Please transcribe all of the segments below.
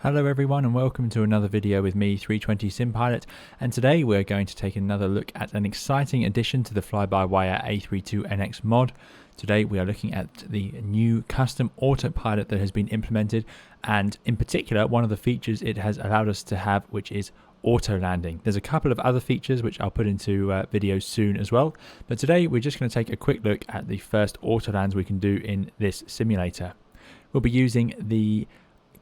Hello everyone and welcome to another video with me, 320 SimPilot, and today we're going to take another look at an exciting addition to the Flybywire A32NX mod. Today we are looking at the new custom autopilot that has been implemented, and in particular one of the features it has allowed us to have, which is auto landing. There's a couple of other features which I'll put into videos soon as well, but today we're just going to take a quick look at the first auto lands we can do in this simulator. We'll be using the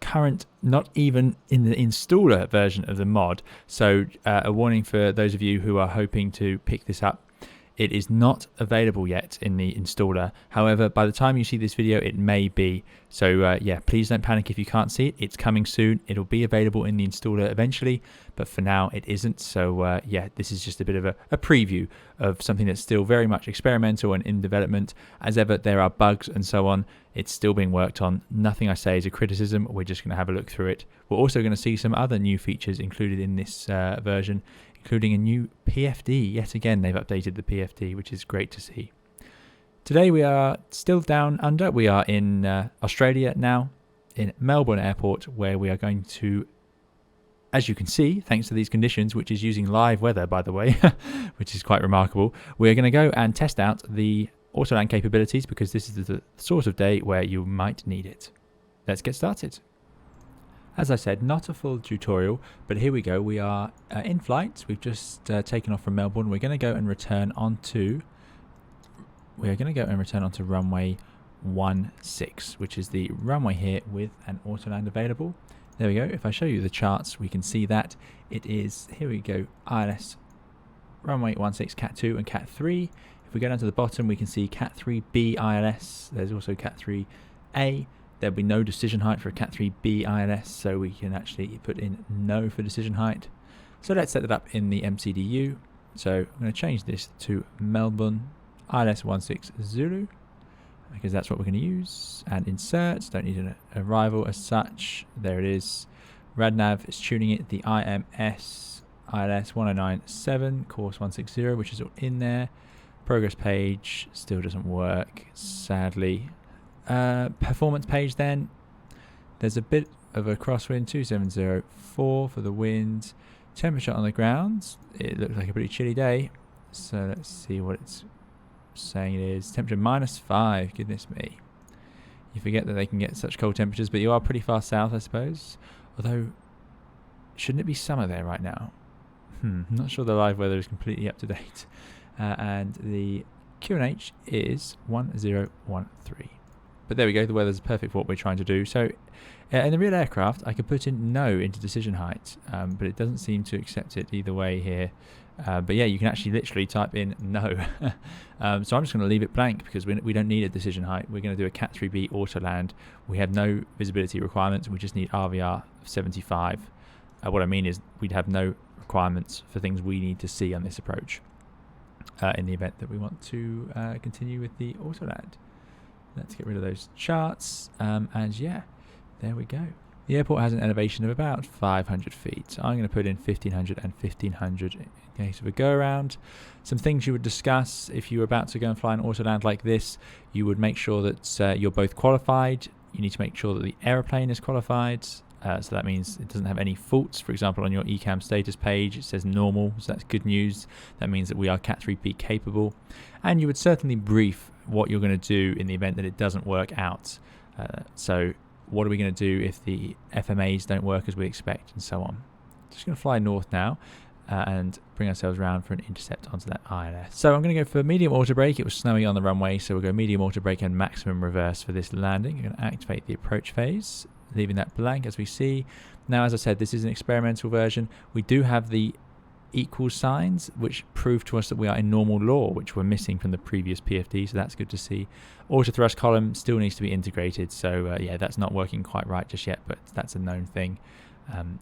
current, not even in the installer version of the mod, so a warning for those of you who are hoping to pick this up: it is not available yet in the installer. However, by the time you see this video it may be, so yeah, please don't panic if you can't see it. It's coming soon. It'll be available in the installer eventually, but for now it isn't. So yeah, this is just a bit of a preview of something that's still very much experimental and in development. As ever, there are bugs and so on. It's still being worked on. Nothing I say is a criticism. We're just going to have a look through it. We're also going to see some other new features included in this version, including a new PFD. Yet again, they've updated the PFD, which is great to see. Today we are still down under. We are in Australia now, in Melbourne Airport, where we are going to, as you can see, thanks to these conditions, which is using live weather, by the way, which is quite remarkable, we're going to go and test out the Autoland capabilities, because this is the sort of day where you might need it. Let's get started. As I said, not a full tutorial, but here we go. We are in flight. We've just taken off from Melbourne. We're going to go and return onto runway 16, which is the runway here with an Autoland available. There we go. If I show you the charts, we can see that it is, here we go, ILS runway 16, Cat 2 and Cat 3. If we go down to the bottom, we can see Cat 3B ILS. There's also Cat 3A. There'll be no decision height for a Cat 3B ILS, so we can actually put in no for decision height. So let's set that up in the MCDU. So I'm going to change this to Melbourne ILS 16 Zulu, because that's what we're going to use. And insert, don't need an arrival as such. There it is. RadNav is tuning it, the IMS ILS 1097, course 160, which is all in there. Progress page still doesn't work, sadly. Performance page then, there's a bit of a crosswind, 2704 for the wind. Temperature on the ground, it looks like a pretty chilly day, so let's see what it's saying it is. Temperature -5, goodness me. You forget that they can get such cold temperatures, but you are pretty far south, I suppose. Although, shouldn't it be summer there right now? I'm not sure the live weather is completely up to date. And the QNH is 1013. But there we go, the weather's perfect for what we're trying to do. So in the real aircraft, I could put in no into decision height, but it doesn't seem to accept it either way here. But yeah, you can actually literally type in no. So I'm just going to leave it blank, because we don't need a decision height. We're going to do a Cat 3B auto land. We have no visibility requirements. We just need RVR of 75. What I mean is we'd have no requirements for things we need to see on this approach. In the event that we want to continue with the Autoland. Let's get rid of those charts, and yeah, there we go. The airport has an elevation of about 500 feet. So I'm going to put in 1500 and 1500 in case of a go around. Some things you would discuss if you were about to go and fly an Autoland like this: you would make sure that you're both qualified. You need to make sure that the aeroplane is qualified. So that means it doesn't have any faults. For example, on your ECAM status page it says normal, so that's good news. That means that we are Cat 3B capable. And you would certainly brief what you're going to do in the event that it doesn't work out. So what are we going to do if the FMAs don't work as we expect, and so on. Just going to fly north now and bring ourselves around for an intercept onto that ILS. So I'm going to go for medium auto brake. It was snowy on the runway, so we'll go medium auto brake and maximum reverse for this landing. I'm going to activate the approach phase, leaving that blank as we see. Now, as I said, this is an experimental version. We do have the equal signs, which prove to us that we are in normal law, which we're missing from the previous PFD, so that's good to see. Auto thrust column still needs to be integrated, so yeah, that's not working quite right just yet, but that's a known thing.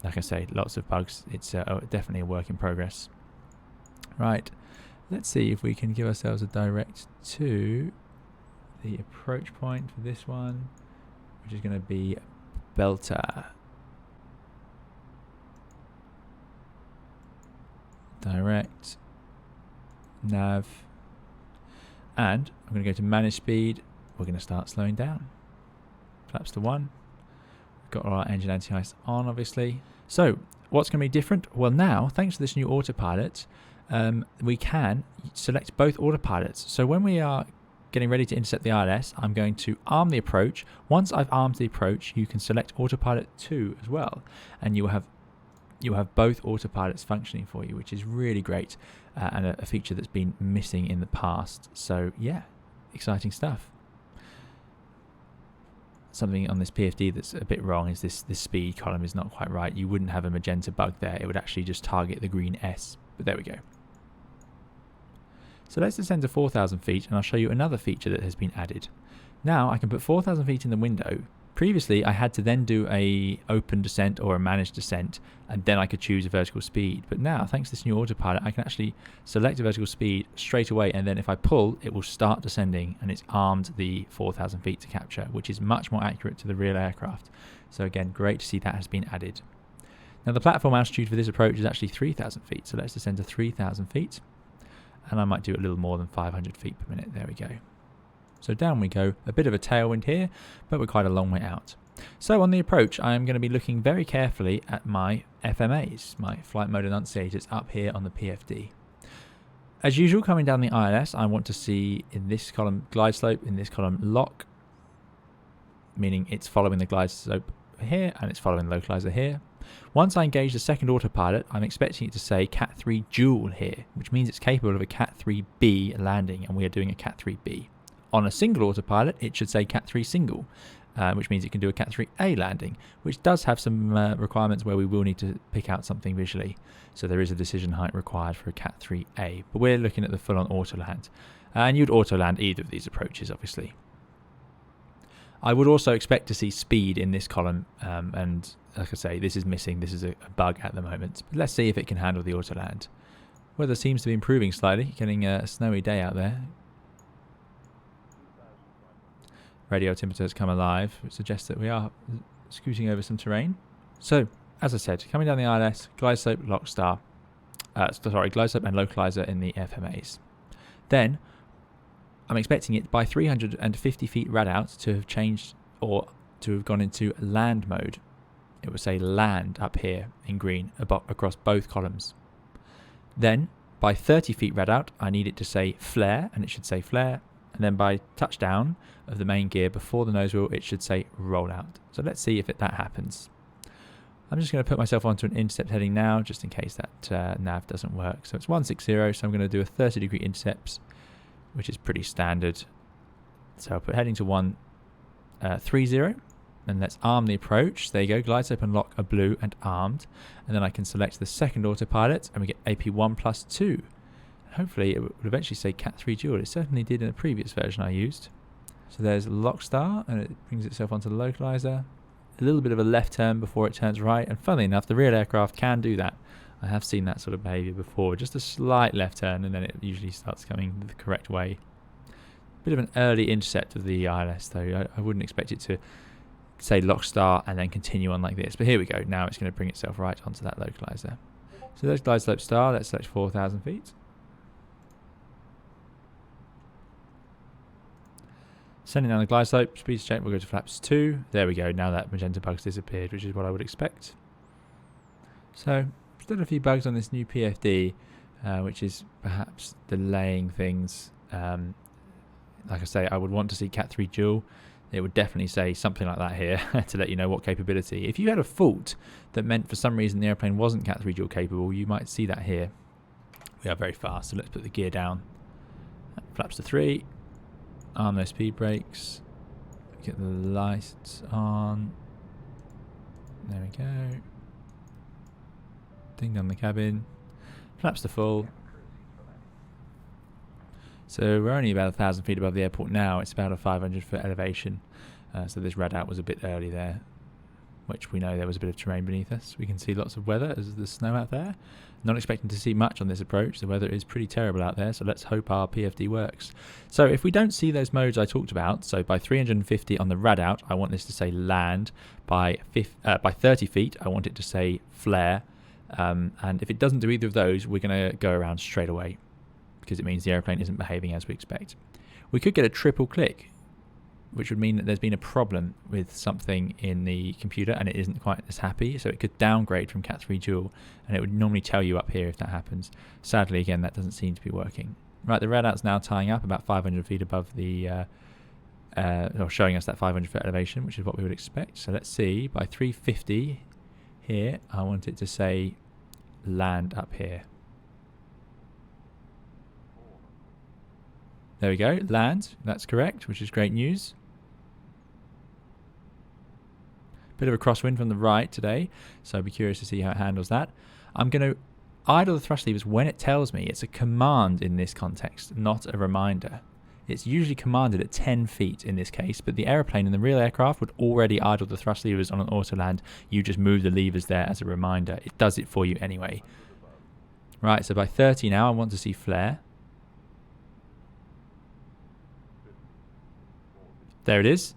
Like I say, lots of bugs. It's definitely a work in progress. Right, let's see if we can give ourselves a direct to the approach point for this one, which is going to be Belter. Direct, nav, and I'm going to go to manage speed. We're going to start slowing down. Flaps to 1. Got our engine anti-ice on, obviously. So what's going to be different? Well, now, thanks to this new autopilot, we can select both autopilots. So when we are getting ready to intercept the ILS, I'm going to arm the approach. Once I've armed the approach, you can select autopilot 2 as well, and you will have both autopilots functioning for you, which is really great, and a feature that's been missing in the past. So yeah, exciting stuff. Something on this PFD that's a bit wrong is this speed column is not quite right. You wouldn't have a magenta bug there. It would actually just target the green S. But there we go. So let's descend to 4,000 feet, and I'll show you another feature that has been added. Now I can put 4,000 feet in the window. Previously I had to then do a open descent or a managed descent, and then I could choose a vertical speed. But now, thanks to this new autopilot, I can actually select a vertical speed straight away, and then if I pull, it will start descending, and it's armed the 4,000 feet to capture, which is much more accurate to the real aircraft. So again, great to see that has been added. Now the platform altitude for this approach is actually 3,000 feet, so let's descend to 3,000 feet, and I might do a little more than 500 feet per minute. There we go. So down we go, a bit of a tailwind here, but we're quite a long way out. So on the approach, I'm going to be looking very carefully at my FMAs, my flight mode enunciators up here on the PFD. As usual, coming down the ILS, I want to see in this column glide slope, in this column lock, meaning it's following the glide slope here and it's following the localizer here. Once I engage the second autopilot, I'm expecting it to say Cat 3 dual here, which means it's capable of a Cat 3B landing, and we are doing a Cat 3B. On a single autopilot, it should say Cat 3 single, which means it can do a Cat 3A landing, which does have some requirements where we will need to pick out something visually. So there is a decision height required for a Cat 3A, but we're looking at the full-on Autoland. And you'd Autoland either of these approaches, obviously. I would also expect to see speed in this column, and like I say, this is missing. This is a bug at the moment. But let's see if it can handle the Autoland. Weather seems to be improving slightly, getting a snowy day out there. Radio altimeter has come alive, which suggests that we are scooting over some terrain. So, as I said, coming down the ILS, glide slope, glide slope and localizer in the FMAs. Then, I'm expecting it by 350 feet rad out to have changed, or to have gone into land mode. It will say land up here in green across both columns. Then, by 30 feet rad out, I need it to say flare, and it should say flare. And then by touchdown of the main gear before the nose wheel, it should say rollout. So let's see if that happens. I'm just going to put myself onto an intercept heading now, just in case that nav doesn't work. So it's 160, so I'm going to do a 30-degree intercept, which is pretty standard. So I'll put heading to 130, and let's arm the approach. There you go, glide slope and lock are blue and armed. And then I can select the second autopilot, and we get AP1+2. Hopefully it will eventually say Cat 3 dual. It certainly did in a previous version I used. So there's lock star, and it brings itself onto the localizer. A little bit of a left turn before it turns right, and funnily enough, the real aircraft can do that. I have seen that sort of behaviour before, just a slight left turn, and then it usually starts coming the correct way. Bit of an early intercept of the ILS though. I wouldn't expect it to say lock star and then continue on like this, but here we go. Now it's going to bring itself right onto that localizer. So there's glide slope star. Let's select 4,000 feet. Sending down the glide slope, speed check, we'll go to flaps 2. There we go, now that magenta bug's disappeared, which is what I would expect. So, still a few bugs on this new PFD, which is perhaps delaying things. Like I say, I would want to see Cat 3 dual. It would definitely say something like that here to let you know what capability. If you had a fault that meant for some reason the airplane wasn't Cat 3 dual capable, you might see that here. We are very fast, so let's put the gear down. Flaps to 3. Arm those speed brakes. Get the lights on. There we go. Ding down the cabin. Flaps to full. So we're only about 1,000 feet above the airport now. It's about a 500 foot elevation. So this rad out was a bit early there, which we know there was a bit of terrain beneath us. We can see lots of weather as there's snow out there. Not expecting to see much on this approach. The weather is pretty terrible out there, so let's hope our PFD works. So if we don't see those modes I talked about, so by 350 on the rad out, I want this to say land. By 30 feet, I want it to say flare. And if it doesn't do either of those, we're going to go around straight away, because it means the airplane isn't behaving as we expect. We could get a triple click. which would mean that there's been a problem with something in the computer and it isn't quite as happy, so it could downgrade from Cat 3 Dual, and it would normally tell you up here if that happens. Sadly, again, that doesn't seem to be working. Right, the readout's now tying up about 500 feet above the or showing us that 500 foot elevation, which is what we would expect. So let's see, by 350 here, I want it to say land up here. There we go, land, that's correct, which is great news. Bit of a crosswind from the right today, so I'll be curious to see how it handles that. I'm going to idle the thrust levers when it tells me. It's a command in this context, not a reminder. It's usually commanded at 10 feet in this case, but the aeroplane and the real aircraft would already idle the thrust levers on an autoland. You just move the levers there as a reminder. It does it for you anyway. Right, so by 30 now, I want to see flare. There it is.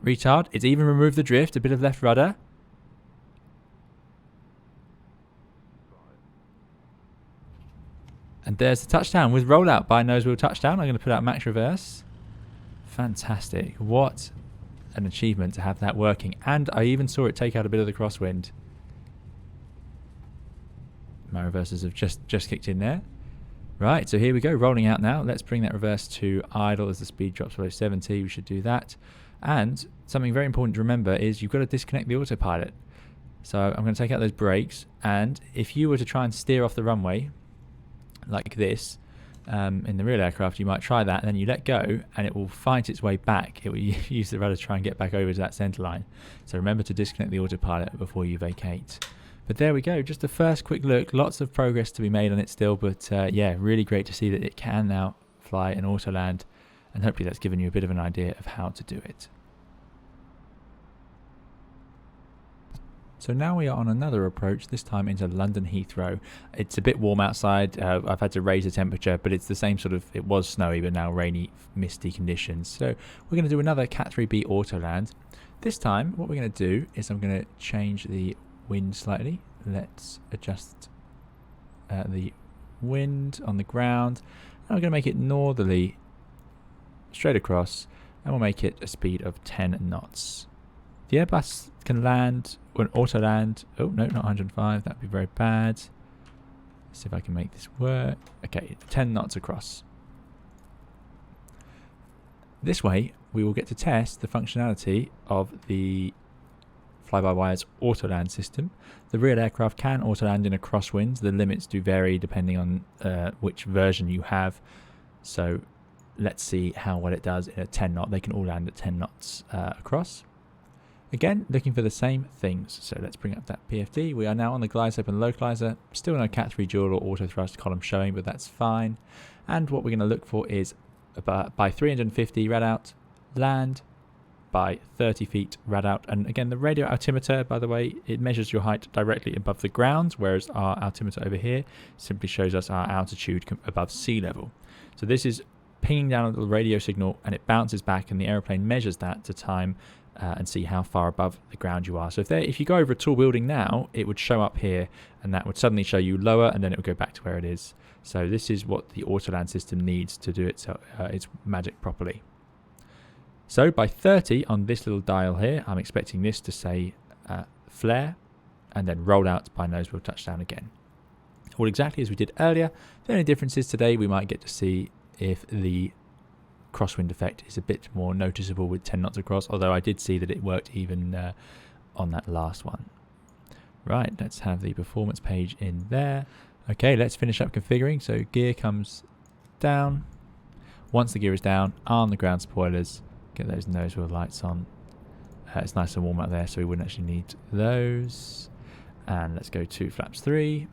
Retard. It's even removed the drift, a bit of left rudder. And there's the touchdown with rollout by nose wheel touchdown. I'm going to put out max reverse. Fantastic. What an achievement to have that working. And I even saw it take out a bit of the crosswind. My reversers have just kicked in there. Right, so here we go, rolling out now. Let's bring that reverse to idle as the speed drops below 70. We should do that. And something very important to remember is you've got to disconnect the autopilot. So I'm going to take out those brakes, and if you were to try and steer off the runway like this in the real aircraft, you might try that, and then you let go and it will fight its way back. It will use the rudder to try and get back over to that center line. So remember to disconnect the autopilot before you vacate. But there we go, just a first quick look. Lots of progress to be made on it still, but yeah, really great to see that it can now fly an autoland, and hopefully that's given you a bit of an idea of how to do it. So now we are on another approach, this time into London Heathrow. It's a bit warm outside. I've had to raise the temperature, but it's the same sort of, it was snowy, but now rainy, misty conditions. So we're going to do another Cat 3B Autoland. This time, what we're going to do is I'm going to change the wind slightly. Let's adjust the wind on the ground. And we're going to make it northerly, straight across, and we'll make it a speed of 10 knots. The Airbus can land, or an autoland, oh no, not 105, that'd be very bad. Let's see if I can make this work. Okay, 10 knots across. This way, we will get to test the functionality of the Flybywire's Autoland system. The real aircraft can autoland in a crosswind. The limits do vary depending on which version you have. So let's see how well it does in a 10 knot. They can all land at 10 knots across. Again, looking for the same things. So let's bring up that PFD. We are now on the glide slope and localizer. Still no Cat 3 dual or auto thrust column showing, but that's fine. And what we're going to look for is about by 350 rad out, land by 30 feet rad out. And again, the radio altimeter, by the way, it measures your height directly above the ground, whereas our altimeter over here simply shows us our altitude above sea level. So this is pinging down a little radio signal, and it bounces back, and the aeroplane measures that to time and see how far above the ground you are. So if you go over a tall building now, it would show up here, and that would suddenly show you lower, and then it would go back to where it is. So this is what the Autoland system needs to do its magic properly. So by 30 on this little dial here, I'm expecting this to say flare, and then roll out by nose wheel touchdown again. All exactly as we did earlier. The only difference is today we might get to see if the crosswind effect is a bit more noticeable with 10 knots across, although I did see that it worked even on that last one. Right, let's have the performance page in there. Okay, let's finish up configuring. So gear comes down. Once the gear is down, arm the ground spoilers, get those nose wheel lights on. It's nice and warm out there, so we wouldn't actually need those. And let's go to flaps 3.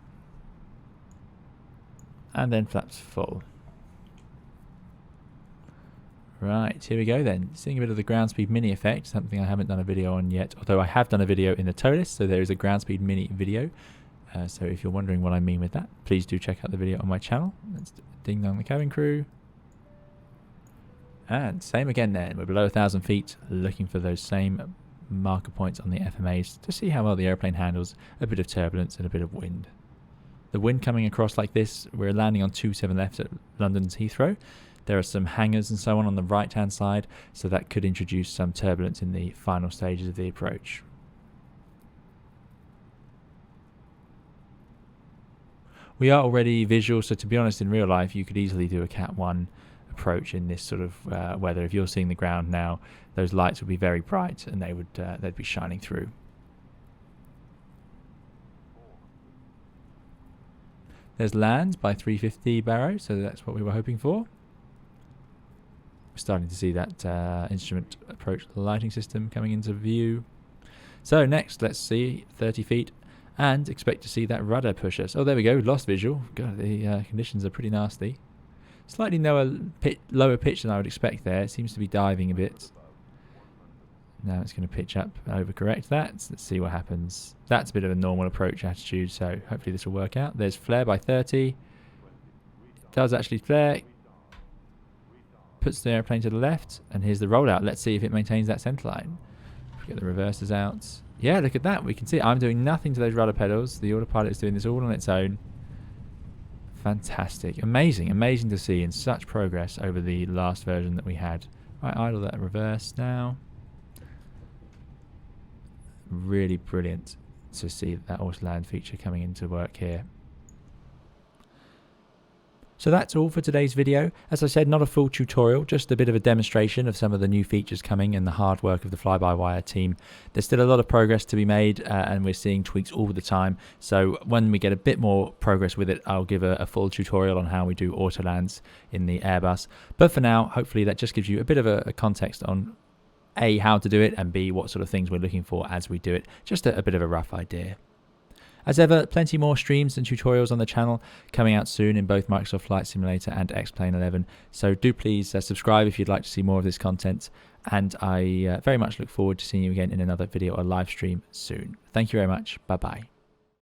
And then flaps full. Right, here we go then. Seeing a bit of the ground speed mini effect, something I haven't done a video on yet, although I have done a video in the Toliss, so there is a ground speed mini video. So if you're wondering what I mean with that, please do check out the video on my channel. Let's ding dong the cabin crew. And same again then, we're below 1,000 feet, looking for those same marker points on the FMAs to see how well the airplane handles a bit of turbulence and a bit of wind. The wind coming across like this, we're landing on 27 left at London's Heathrow. There are some hangars and so on the right hand side, so that could introduce some turbulence in the final stages of the approach. We are already visual, so to be honest, in real life you could easily do a Cat 1 approach in this sort of weather. If you're seeing the ground now, those lights would be very bright and they'd be shining through. There's land by 350 Barrow, so that's what we were hoping for. We're starting to see that instrument approach the lighting system coming into view. So next, let's see 30 feet and expect to see that rudder push us. Oh, there we go, lost visual. God, the conditions are pretty nasty. Slightly lower pitch than I would expect there. It seems to be diving a bit. Now it's going to pitch up and overcorrect that. Let's see what happens. That's a bit of a normal approach attitude, so hopefully this will work out. There's flare by 30. It does actually flare. Puts the airplane to the left, and here's the rollout. Let's see if it maintains that centre line. Get the reversers out. Yeah, look at that. We can see I'm doing nothing to those rudder pedals. The autopilot is doing this all on its own. Fantastic. Amazing. Amazing to see in such progress over the last version that we had. Right, idle that reverse now. Really brilliant to see that Autoland feature coming into work here. So that's all for today's video. As I said, not a full tutorial, just a bit of a demonstration of some of the new features coming and the hard work of the Fly-by-Wire team. There's still a lot of progress to be made and we're seeing tweaks all the time. So when we get a bit more progress with it, I'll give a full tutorial on how we do autolands in the Airbus. But for now, hopefully that just gives you a bit of a context on A, how to do it, and B, what sort of things we're looking for as we do it. Just a bit of a rough idea. As ever, plenty more streams and tutorials on the channel coming out soon in both Microsoft Flight Simulator and X-Plane 11. So do please subscribe if you'd like to see more of this content. And I very much look forward to seeing you again in another video or live stream soon. Thank you very much. Bye-bye.